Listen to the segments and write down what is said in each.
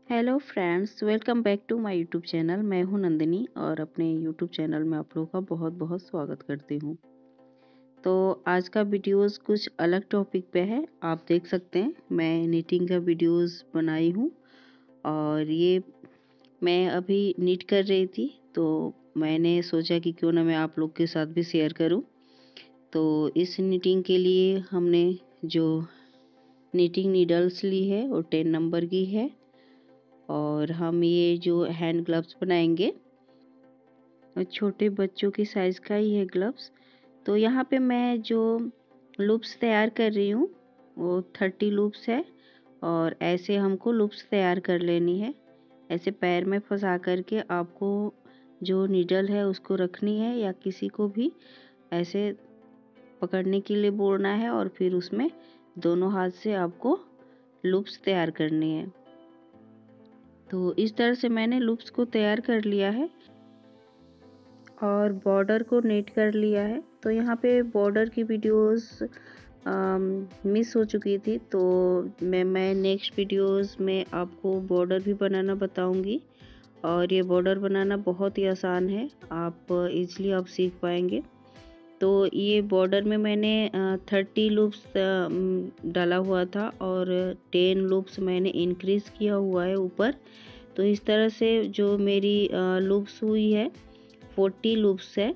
Hello friends, welcome back to my YouTube channel. मैं हूं नंदिनी और अपने यूट्यूब चैनल में आप लोगों का बहुत बहुत स्वागत करती हूं। तो आज का वीडियोस कुछ अलग टॉपिक पे है। आप देख सकते हैं मैं नीटिंग का वीडियोस बनाई हूं और ये मैं अभी नीट कर रही थी, तो मैंने सोचा कि क्यों ना मैं आप लोग के साथ भी शेयर करूं। तो इस नीटिंग के लिए हमने जो नीटिंग नीडल्स ली है वो 10 नंबर की है और हम ये जो हैंड ग्लव्स बनाएंगे और छोटे बच्चों की साइज़ का ही है ग्लव्स। तो यहाँ पे मैं जो लूप्स तैयार कर रही हूँ वो 30 लूप्स है और ऐसे हमको लूप्स तैयार कर लेनी है। ऐसे पैर में फंसा करके आपको जो नीडल है उसको रखनी है या किसी को भी ऐसे पकड़ने के लिए बोलना है और फिर उसमें दोनों हाथ से आपको लूप्स तैयार करनी है। तो इस तरह से मैंने लूप्स को तैयार कर लिया है और बॉर्डर को नीट कर लिया है। तो यहाँ पे बॉर्डर की वीडियोस मिस हो चुकी थी, तो मैं नेक्स्ट वीडियोस में आपको बॉर्डर भी बनाना बताऊंगी और ये बॉर्डर बनाना बहुत ही आसान है, आप इजीली आप सीख पाएंगे। तो ये बॉर्डर में मैंने 30 लूप्स डाला हुआ था और 10 लूप्स मैंने इंक्रीज़ किया हुआ है ऊपर। तो इस तरह से जो मेरी लूप्स हुई है 40 लूप्स है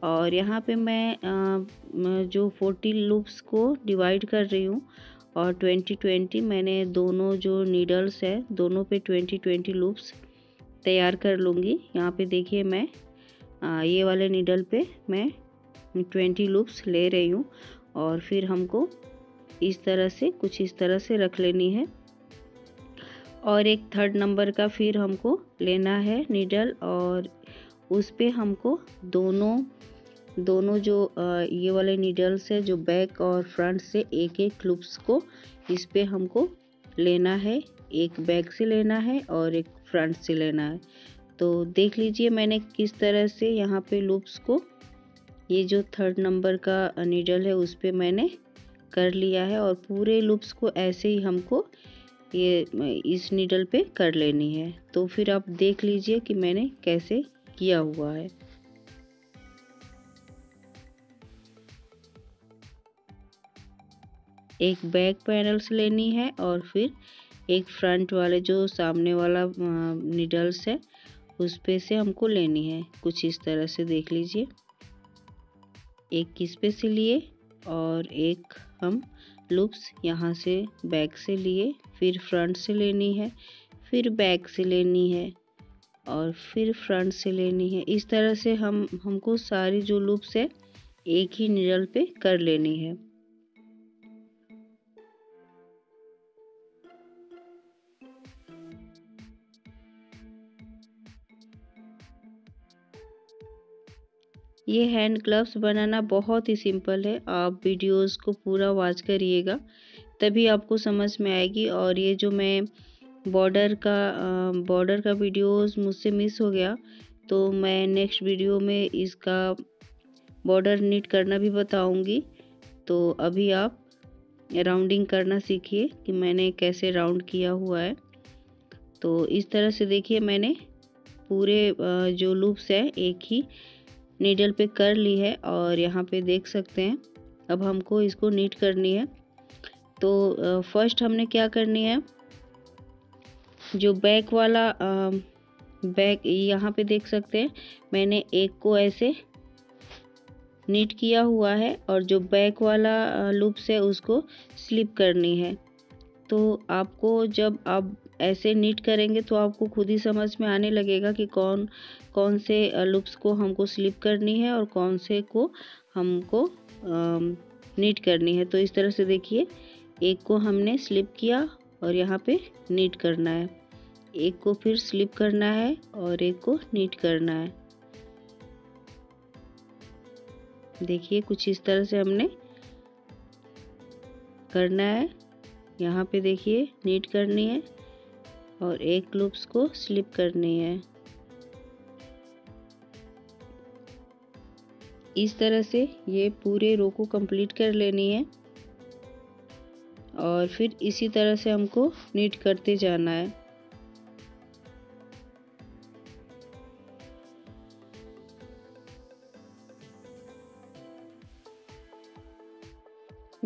और यहाँ पे मैं जो 40 लूप्स को डिवाइड कर रही हूँ और 20-20 मैंने दोनों जो नीडल्स है दोनों पे 20-20 लूप्स तैयार कर लूँगी। यहाँ पे देखिए मैं ये वाले नीडल पे मैं 20 लूप्स ले रही हूँ और फिर हमको इस तरह से कुछ इस तरह से रख लेनी है और एक 3rd नंबर का फिर हमको लेना है नीडल और उस पे हमको दोनों जो ये वाले नीडल्स है जो बैक और फ्रंट से एक एक लूप्स को इस पे हमको लेना है। एक बैक से लेना है और एक फ्रंट से लेना है। तो देख लीजिए मैंने किस तरह से यहाँ पे लूप्स को ये जो 3rd नंबर का नीडल है उस पे मैंने कर लिया है और पूरे लूप्स को ऐसे ही हमको ये इस नीडल पे कर लेनी है। तो फिर आप देख लीजिए कि मैंने कैसे किया हुआ है। एक बैक पैनल से लेनी है और फिर एक फ्रंट वाले जो सामने वाला नीडल्स है उस पे से हमको लेनी है। कुछ इस तरह से देख लीजिए, एक किस पे से लिए और एक हम लूप्स यहाँ से बैक से लिए, फिर फ्रंट से लेनी है, फिर बैक से लेनी है और फिर फ्रंट से लेनी है। इस तरह से हमको सारी जो लूप्स है एक ही नीडल पे कर लेनी है। ये हैंड ग्लव्स बनाना बहुत ही सिंपल है, आप वीडियोस को पूरा वॉच करिएगा तभी आपको समझ में आएगी। और ये जो मैं बॉर्डर का वीडियोस मुझसे मिस हो गया, तो मैं नेक्स्ट वीडियो में इसका बॉर्डर नीट करना भी बताऊंगी। तो अभी आप राउंडिंग करना सीखिए कि मैंने कैसे राउंड किया हुआ है। तो इस तरह से देखिए मैंने पूरे जो लूप्स है एक ही नीडल पे कर ली है और यहाँ पे देख सकते हैं अब हमको इसको नीट करनी है। तो फर्स्ट हमने क्या करनी है, जो बैक वाला बैक यहाँ पे देख सकते हैं मैंने एक को ऐसे नीट किया हुआ है और जो बैक वाला लूप्स है उसको स्लिप करनी है। तो आपको जब आप ऐसे नीट करेंगे तो आपको खुद ही समझ में आने लगेगा कि कौन कौन से लूप्स को हमको स्लिप करनी है और कौन से को हमको नीट करनी है। तो इस तरह से देखिए एक को हमने स्लिप किया और यहाँ पे नीट करना है, एक को फिर स्लिप करना है और एक को नीट करना है। देखिए कुछ इस तरह से हमने करना है। यहाँ पे देखिए नीट करनी है और एक लूप्स को स्लिप करनी है। इस तरह से ये पूरे रो को कंप्लीट कर लेनी है और फिर इसी तरह से हमको नीट करते जाना है।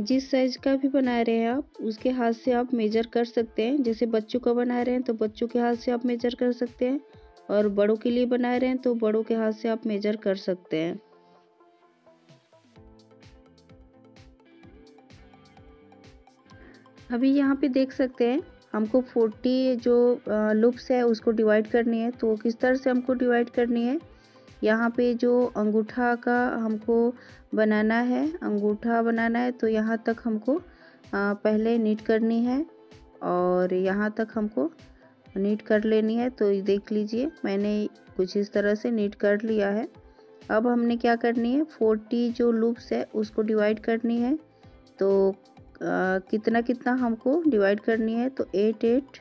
जिस साइज का भी बना रहे हैं आप उसके हाथ से आप मेजर कर सकते हैं। जैसे बच्चों का बना रहे हैं तो बच्चों के हाथ से आप मेजर कर सकते हैं, और बड़ों के लिए बना रहे हैं तो बड़ों के हाथ से आप मेजर कर सकते हैं। अभी यहाँ पे देख सकते हैं हमको 40 जो लूप्स है उसको डिवाइड करनी है। तो किस तरह से हमको डिवाइड करनी है, यहाँ पे जो अंगूठा का हमको बनाना है, अंगूठा बनाना है, तो यहाँ तक हमको पहले नीट करनी है और यहाँ तक हमको नीट कर लेनी है। तो देख लीजिए मैंने कुछ इस तरह से नीट कर लिया है। अब हमने क्या करनी है, 40 जो लूप्स है उसको डिवाइड करनी है। तो कितना कितना हमको डिवाइड करनी है, तो 8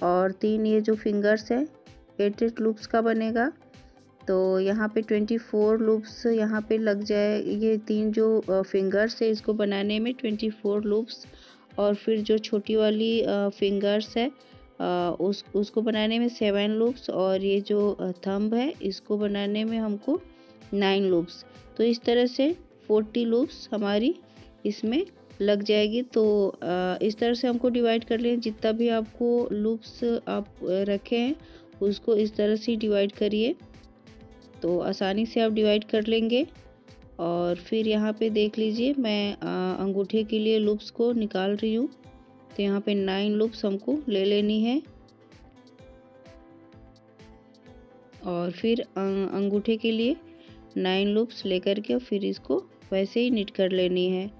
और 3 ये जो फिंगर्स है 8 लूप्स का बनेगा। तो यहाँ पे 24 लूप्स यहाँ पे लग जाए। ये 3 जो फिंगर्स है इसको बनाने में 24 लूप्स, और फिर जो छोटी वाली फिंगर्स है उसको बनाने में 7 लूप्स, और ये जो थंब है इसको बनाने में हमको 9 लूप्स। तो इस तरह से 40 लूप्स हमारी इसमें लग जाएगी। तो इस तरह से हमको डिवाइड कर लें। जितना भी आपको लूप्स आप रखे हैं उसको इस तरह से डिवाइड करिए, तो आसानी से आप डिवाइड कर लेंगे। और फिर यहाँ पे देख लीजिए मैं अंगूठे के लिए लूप्स को निकाल रही हूँ। तो यहाँ पे 9 लूप्स हमको ले लेनी है, और फिर अंगूठे के लिए 9 लूप्स लेकर के फिर इसको वैसे ही नीट कर लेनी है।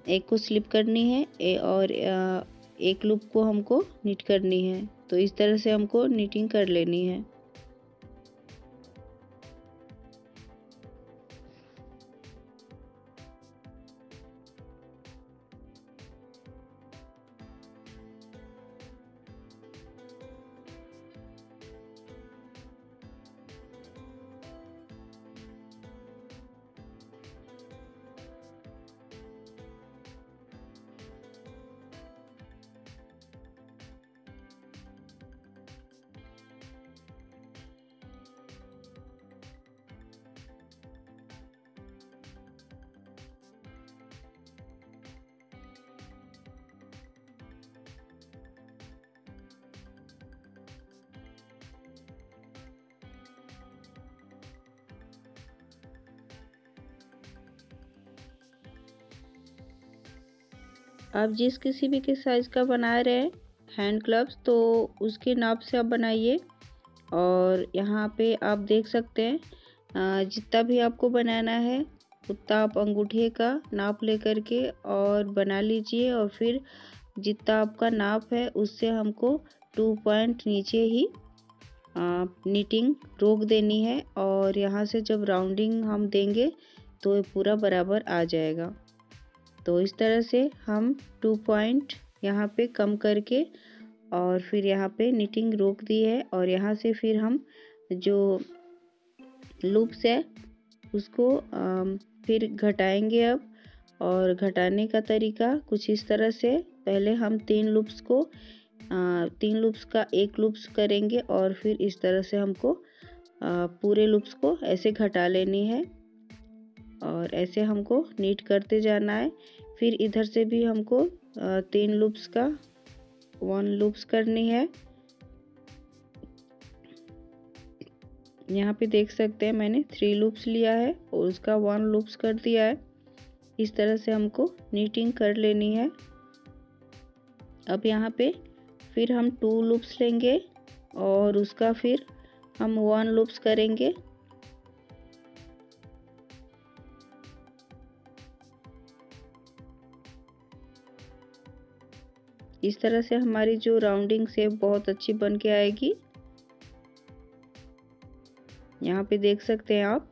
एक को स्लिप करनी है और एक लूप को हमको नीट करनी है। तो इस तरह से हमको नीटिंग कर लेनी है। आप जिस किसी भी के साइज का बना रहे हैं हैंड ग्लव्स, तो उसके नाप से आप बनाइए। और यहाँ पे आप देख सकते हैं जितना भी आपको बनाना है उतना आप अंगूठे का नाप लेकर के और बना लीजिए। और फिर जितना आपका नाप है उससे हमको 2 पॉइंट नीचे ही नीटिंग रोक देनी है, और यहाँ से जब राउंडिंग हम देंगे तो ये पूरा बराबर आ जाएगा। तो इस तरह से हम 2 पॉइंट यहाँ पे कम करके और फिर यहाँ पे नीटिंग रोक दी है। और यहाँ से फिर हम जो लूप्स है उसको फिर घटाएंगे अब। और घटाने का तरीका कुछ इस तरह से, पहले हम 3 लूप्स को 3 लूप्स का एक लूप्स करेंगे, और फिर इस तरह से हमको पूरे लूप्स को ऐसे घटा लेनी है, और ऐसे हमको नीट करते जाना है। फिर इधर से भी हमको 3 लूप्स का 1 लूप्स करनी है। यहाँ पे देख सकते हैं मैंने 3 लूप्स लिया है और उसका 1 लूप्स कर दिया है। इस तरह से हमको नीटिंग कर लेनी है। अब यहाँ पे फिर हम 2 लूप्स लेंगे और उसका फिर हम 1 लूप्स करेंगे। इस तरह से हमारी जो राउंडिंग शेप बहुत अच्छी बन के आएगी। यहाँ पे देख सकते हैं आप।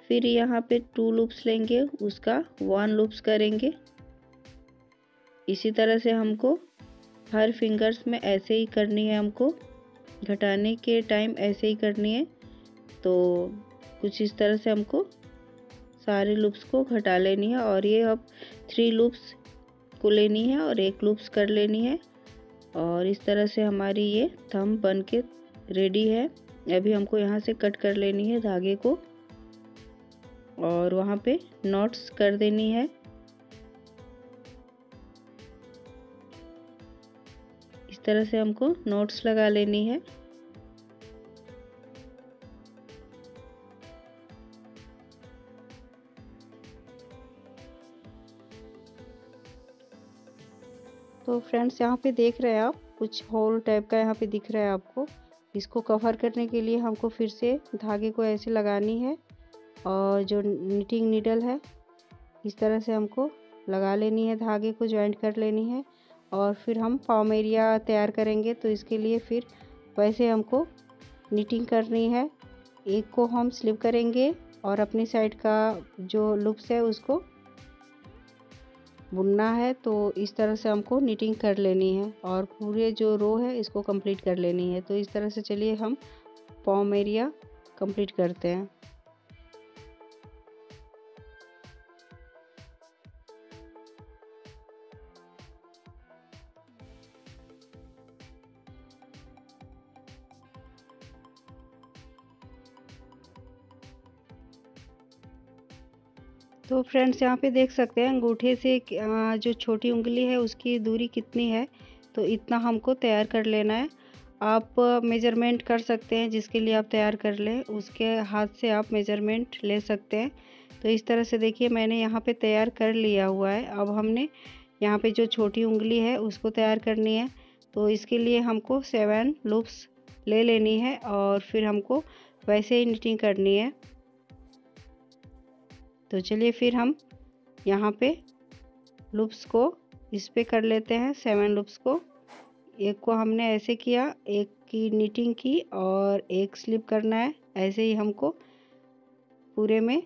फिर यहाँ पे 2 लूप्स लेंगे, उसका 1 लूप्स करेंगे। इसी तरह से हमको हर फिंगर्स में ऐसे ही करनी है, हमको घटाने के टाइम ऐसे ही करनी है। तो कुछ इस तरह से हमको सारे लूप्स को घटा लेनी है। और ये अब 3 लूप्स को लेनी है और 1 लूप्स कर लेनी है। और इस तरह से हमारी ये थंब बन के रेडी है। अभी हमको यहाँ से कट कर लेनी है धागे को और वहाँ पे नॉट्स कर देनी है। तरह से हमको नोट्स लगा लेनी है। तो फ्रेंड्स यहाँ पे देख रहे हैं आप, कुछ होल टाइप का यहाँ पे दिख रहा है आपको। इसको कवर करने के लिए हमको फिर से धागे को ऐसे लगानी है और जो निटिंग नीडल है इस तरह से हमको लगा लेनी है, धागे को ज्वाइंट कर लेनी है और फिर हम पाम एरिया तैयार करेंगे। तो इसके लिए फिर वैसे हमको निटिंग करनी है। एक को हम स्लिप करेंगे और अपनी साइड का जो लूप्स है उसको बुनना है। तो इस तरह से हमको निटिंग कर लेनी है और पूरे जो रो है इसको कंप्लीट कर लेनी है। तो इस तरह से चलिए हम पॉम एरिया कंप्लीट करते हैं। तो फ्रेंड्स यहाँ पे देख सकते हैं अंगूठे से जो छोटी उंगली है उसकी दूरी कितनी है, तो इतना हमको तैयार कर लेना है। आप मेजरमेंट कर सकते हैं, जिसके लिए आप तैयार कर लें उसके हाथ से आप मेजरमेंट ले सकते हैं। तो इस तरह से देखिए मैंने यहाँ पे तैयार कर लिया हुआ है। अब हमने यहाँ पे जो छोटी उंगली है उसको तैयार करनी है। तो इसके लिए हमको 7 लूप्स ले लेनी है और फिर हमको वैसे ही निटिंग करनी है। तो चलिए फिर हम यहाँ पे लूप्स को इस पे कर लेते हैं, 7 लूप्स को। एक को हमने ऐसे किया, एक की निटिंग की और एक स्लिप करना है। ऐसे ही हमको पूरे में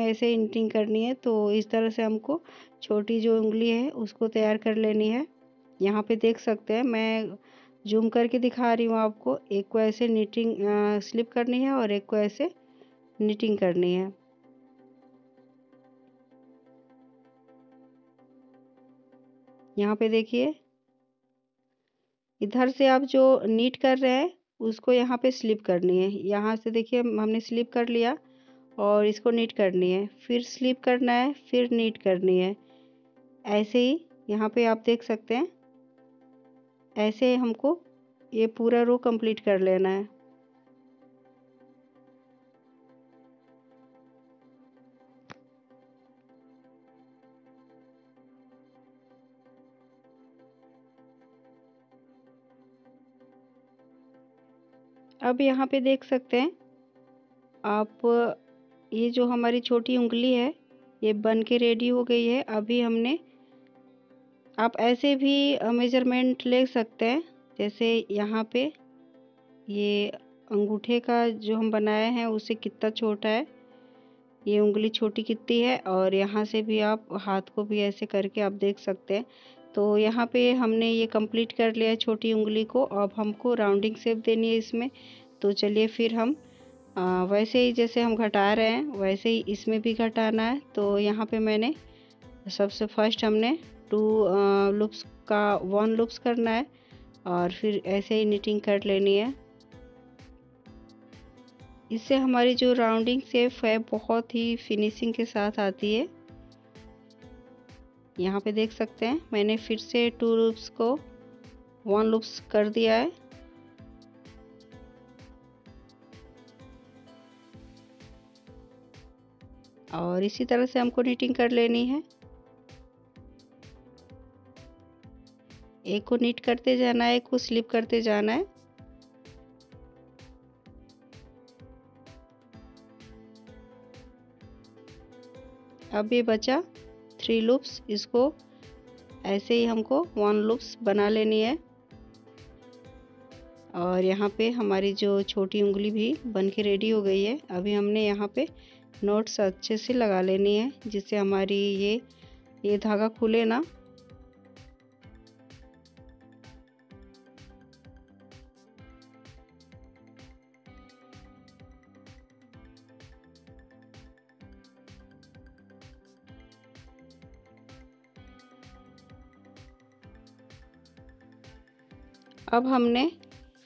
ऐसे ही निटिंग करनी है। तो इस तरह से हमको छोटी जो उंगली है उसको तैयार कर लेनी है। यहाँ पे देख सकते हैं मैं जूम करके दिखा रही हूँ आपको। एक को ऐसे निटिंग स्लिप करनी है और एक को ऐसे निटिंग करनी है। यहाँ पे देखिए इधर से आप जो नीट कर रहे हैं उसको यहाँ पे स्लिप करनी है। यहाँ से देखिए हमने स्लिप कर लिया और इसको नीट करनी है, फिर स्लिप करना है, फिर नीट करनी है। ऐसे ही यहाँ पे आप देख सकते हैं, ऐसे हमको ये पूरा रो कंप्लीट कर लेना है। अब यहाँ पे देख सकते हैं आप, ये जो हमारी छोटी उंगली है ये बन के रेडी हो गई है। अभी हमने, आप ऐसे भी मेजरमेंट ले सकते हैं। जैसे यहाँ पे ये अंगूठे का जो हम बनाए हैं उससे कितना छोटा है, ये उंगली छोटी कितनी है, और यहाँ से भी आप हाथ को भी ऐसे करके आप देख सकते हैं। तो यहाँ पे हमने ये कंप्लीट कर लिया है छोटी उंगली को। अब हमको राउंडिंग शेप देनी है इसमें। तो चलिए फिर हम वैसे ही जैसे हम घटा रहे हैं वैसे ही इसमें भी घटाना है। तो यहाँ पे मैंने सबसे फर्स्ट हमने 2 लूप्स का 1 लूप्स करना है और फिर ऐसे ही निटिंग कर लेनी है। इससे हमारी जो राउंडिंग शेप है बहुत ही फिनिशिंग के साथ आती है। यहाँ पे देख सकते हैं मैंने फिर से 2 लूप्स को 1 लूप्स कर दिया है। और इसी तरह से हमको निटिंग कर लेनी है। एक को निट करते जाना है, एक को स्लिप करते जाना है। अब ये बचा 3 लूप्स, इसको ऐसे ही हमको 1 लूप्स बना लेनी है। और यहाँ पे हमारी जो छोटी उंगली भी बन के रेडी हो गई है। अभी हमने यहाँ पे नोट्स अच्छे से लगा लेनी है जिससे हमारी ये धागा खुले ना। अब हमने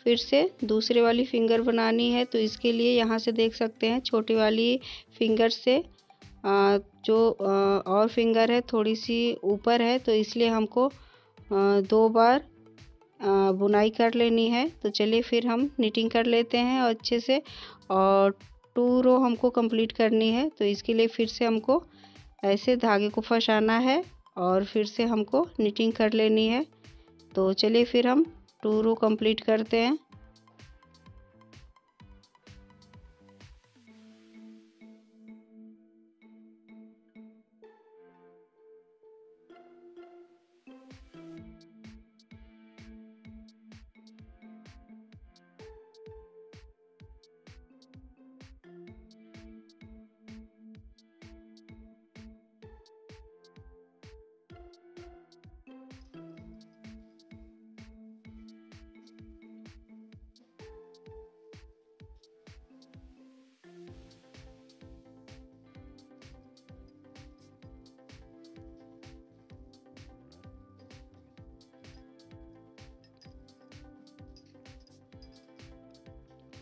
फिर से दूसरे वाली फिंगर बनानी है। तो इसके लिए यहाँ से देख सकते हैं छोटी वाली फिंगर से जो और फिंगर है थोड़ी सी ऊपर है, तो इसलिए हमको 2 बार बुनाई कर लेनी है। तो चलिए फिर हम निटिंग कर लेते हैं और अच्छे से, और 2 रो हमको कंप्लीट करनी है। तो इसके लिए फिर से हमको ऐसे धागे को फंसाना है और फिर से हमको निटिंग कर लेनी है। तो चलिए फिर हम 2 रो कंप्लीट करते हैं।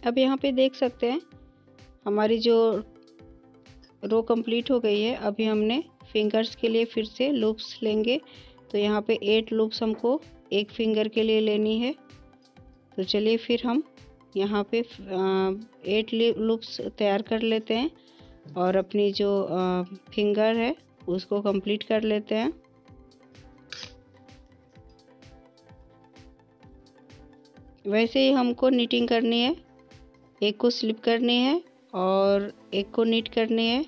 अब यहाँ पे देख सकते हैं हमारी जो रो कंप्लीट हो गई है। अभी हमने फिंगर्स के लिए फिर से लूप्स लेंगे। तो यहाँ पे 8 लूप्स हमको एक फिंगर के लिए लेनी है। तो चलिए फिर हम यहाँ पे 8 लूप्स तैयार कर लेते हैं और अपनी जो फिंगर है उसको कंप्लीट कर लेते हैं। वैसे ही हमको नीटिंग करनी है, एक को स्लिप करनी है और एक को नीट करनी है।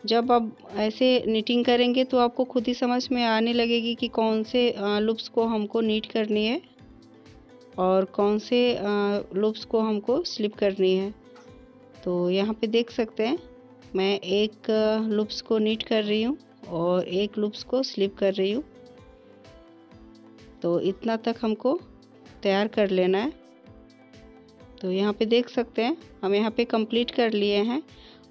जब आप ऐसे नीटिंग करेंगे तो आपको खुद ही समझ में आने लगेगी कि कौन से लूप्स को हमको नीट करनी है और कौन से लूप्स को हमको स्लिप करनी है। तो यहाँ पे देख सकते हैं मैं एक लूप्स को नीट कर रही हूँ और एक लूप्स को स्लिप कर रही हूँ। तो इतना तक हमको तैयार कर लेना है। तो यहाँ पे देख सकते हैं हम यहाँ पे कंप्लीट कर लिए हैं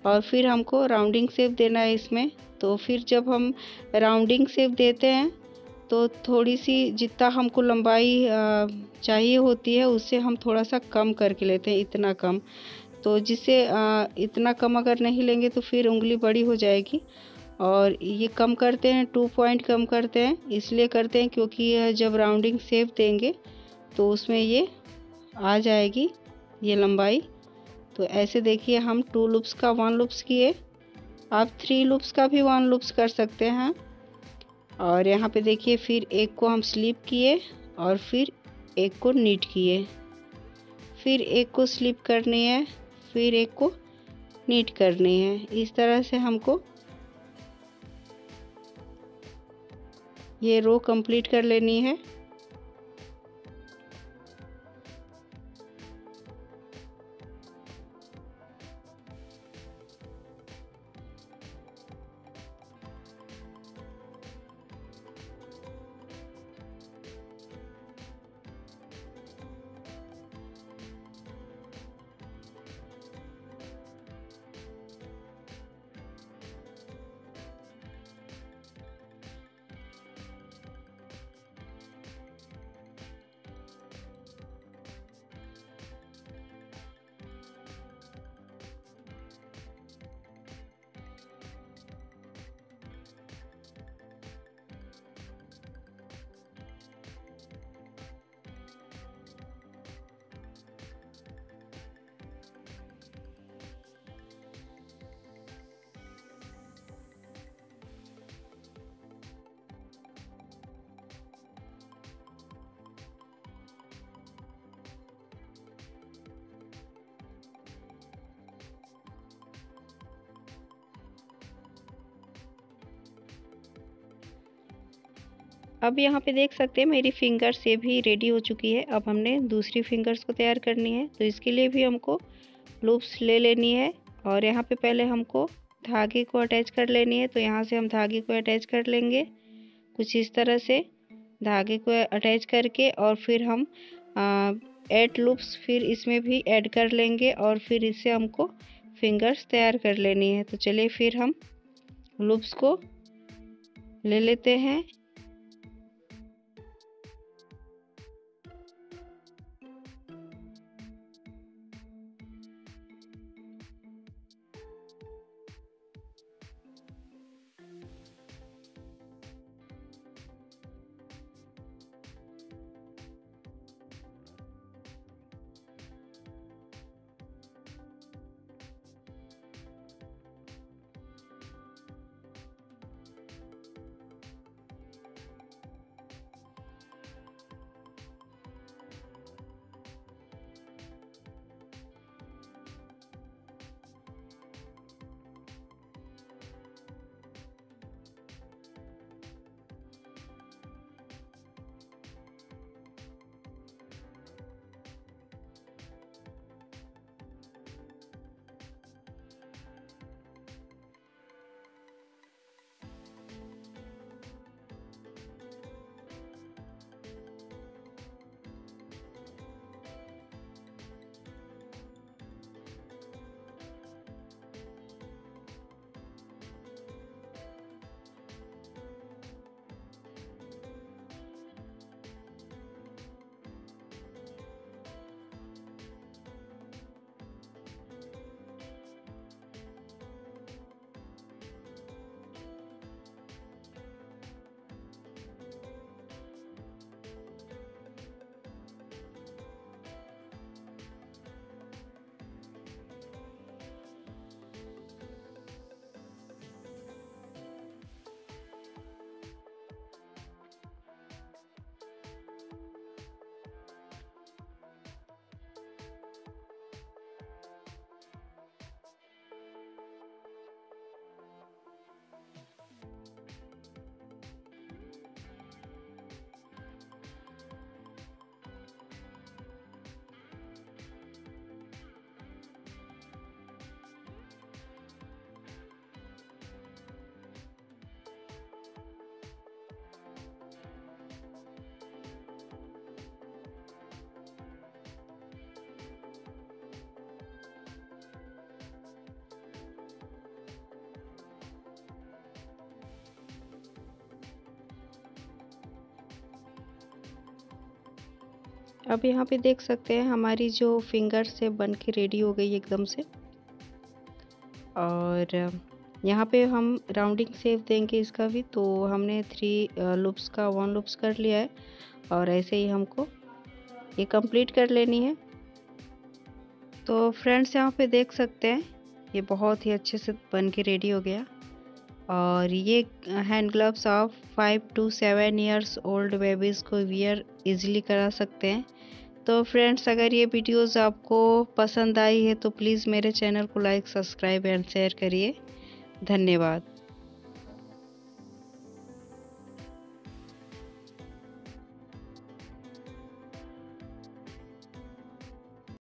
और फिर हमको राउंडिंग शेप देना है इसमें। तो फिर जब हम राउंडिंग शेप देते हैं तो थोड़ी सी जितना हमको लंबाई चाहिए होती है उससे हम थोड़ा सा कम करके लेते हैं, इतना कम। तो जिससे इतना कम अगर नहीं लेंगे तो फिर उंगली बड़ी हो जाएगी। और ये कम करते हैं, 2 पॉइंट कम करते हैं, इसलिए करते हैं क्योंकि यह जब राउंडिंग शेप देंगे तो उसमें ये आ जाएगी ये लंबाई। तो ऐसे देखिए हम 2 लूप्स का 1 लूप्स किए, आप 3 लूप्स का भी 1 लूप्स कर सकते हैं। और यहाँ पे देखिए फिर एक को हम स्लिप किए और फिर एक को नीट किए, फिर एक को स्लिप करनी है, फिर एक को नीट करनी है। इस तरह से हमको ये रो कंप्लीट कर लेनी है। अब यहाँ पे देख सकते हैं मेरी फिंगर से भी रेडी हो चुकी है। अब हमने दूसरी फिंगर्स को तैयार करनी है। तो इसके लिए भी हमको लूप्स ले लेनी है और यहाँ पे पहले हमको धागे को अटैच कर लेनी है। तो यहाँ से हम धागे को अटैच कर लेंगे कुछ इस तरह से, धागे को अटैच करके और फिर हम 8 लूप्स फिर इसमें भी ऐड कर लेंगे और फिर इससे हमको फिंगर्स तैयार कर लेनी है। तो चलिए फिर हम लूप्स को ले लेते हैं। अब यहाँ पे देख सकते हैं हमारी जो फिंगर से बन के रेडी हो गई एकदम से। और यहाँ पे हम राउंडिंग शेप देंगे इसका भी, तो हमने 3 लूप्स का 1 लूप्स कर लिया है और ऐसे ही हमको ये कंप्लीट कर लेनी है। तो फ्रेंड्स यहाँ पे देख सकते हैं ये बहुत ही अच्छे से बन के रेडी हो गया। और ये हैंड ग्लव्स आप 5 to 7 ईयर्स ओल्ड बेबीज़ को वियर इजीली करा सकते हैं। तो फ्रेंड्स, अगर ये वीडियोस आपको पसंद आई है तो प्लीज़ मेरे चैनल को लाइक, सब्सक्राइब एंड शेयर करिए। धन्यवाद।